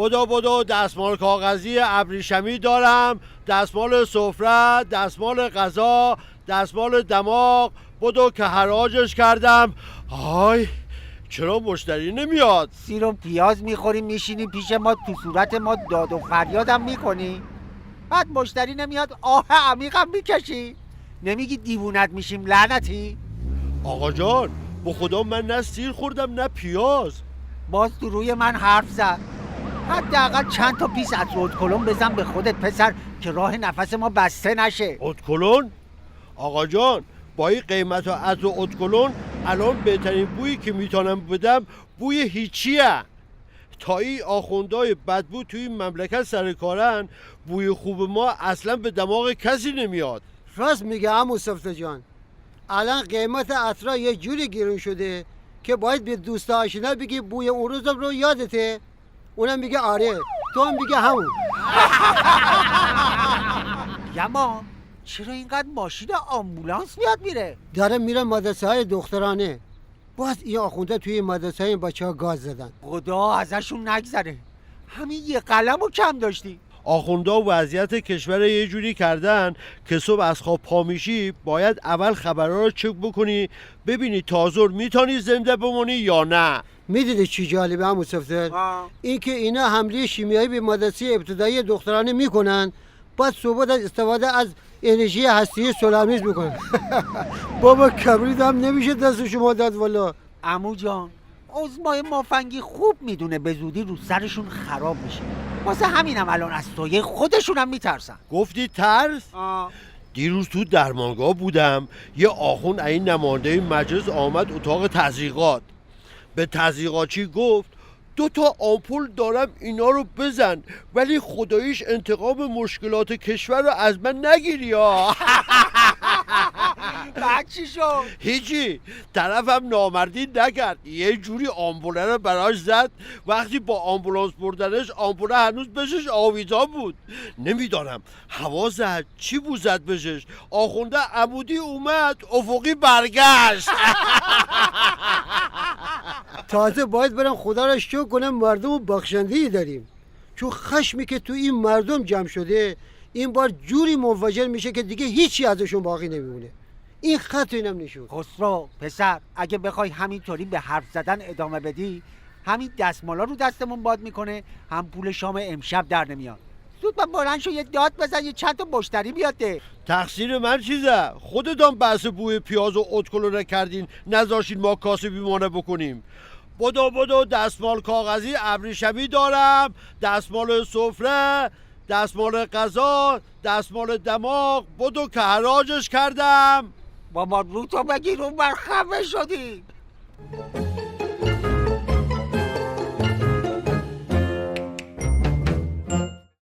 بدو دستمال کاغذی ابریشمی دارم، دستمال سفره، دستمال غذا، دستمال دماغ. بدو که حراجش کردم. های چرا مشتری نمیاد؟ سیر و پیاز میخوری میشینی پیش ما، تو صورت ما داد و فریادم میکنی، بعد مشتری نمیاد آه عمیقم میکشی. نمیگی دیوونت میشیم لعنتی؟ آقا جان با خدا من نه سیر خوردم نه پیاز. باز تو روی من حرف زد. حداقل چند تا پیس عطر ادکلن بزن به خودت پسر که راه نفس ما بسته نشه. ادکلن؟ آقا جان با این قیمت و عطر ادکلن الان بهترین بویی که میتونم بدم بوی هیچیه. تا این آخوندهای بدبو توی این مملکت سر کارن، بوی خوب ما اصلا به دماغ کسی نمیاد. راست میگه عمو صفت جان. الان قیمت عطرا یه جوری گرون شده که باید به دوست آشنا بگی بوی اون روزم رو یادته؟ اونم میگه آره، تو هم میگه همون. یما چرا اینقدر ماشین آمبولانس میاد میره؟ داره میره مدرسه های دخترانه. باز این آخونده توی مدرسه های بچه ها گاز زدن. خدا ازشون نگذره. همین یه قلمو کم داشتی. آخوندا وضعیت کشور یه جوری کردن که صبح از خواب پا میشی باید اول خبرها رو چک بکنی ببینی تازور میتونی زنده بمونی یا نه. میدونی چی جالبه عمو صفدر؟ این که اینا حمله شیمیایی به مدرسه ابتدایی دخترانه میکنن، بعد صبح استفاده از انرژی هستی سولامیز میکنن. بابا کبریت هم نمیشه دست شما داد والا. عمو جان عزمای مافنگی خوب میدونه به زودی رو سرشون خراب میشه، واسه همینم الان از سایه خودشونم میترسن. گفتی ترس؟ دیروز تو درمانگاه بودم، یه آخوند این نماینده مجلس آمد اتاق تزریقات. به تزریقاتچی گفت 2 تا آمپول دارم اینا رو بزن ولی خداییش انتقام مشکلات کشور رو از من نگیری ها. بعد چی شد؟ هیچی، طرفم نامردی نکرد، یه جوری آمبوله رو براش زد. وقتی با آمبولانس بردنش آمبوله هنوز بشش آویزان بود. نمیدانم هوا زد چی بود زد بشش. آخونده عمودی اومد افقی برگشت. تازه باید برم خدا را شکر کنم مردم و بخشنده‌ای داریم، چون خشمی که تو این مردم جمع شده این بار جوری منفجر میشه که دیگه هیچی ازشون باقی نمیمونه. این خط اینم نشون. خسرو پسر اگه بخوای همینطوری به حرف زدن ادامه بدی همین دستمالا رو دستمون باد میکنه، هم پول شام امشب در نمیاد. زود بلند شو یه داد بزن یه چند تا مشتری بیاد ده. تقصیر من چیزه؟ خودتان بحث بوی پیاز و ادکلن کردین نذاشین ما کاسه بیمانه بکنیم. بدو دستمال کاغذی ابریشمی دارم، دستمال سفره، دستمال غذا، دستمال دماغ. بدو که حراجش کردم. بابا رو تو بگیر اون بر خفه شدی.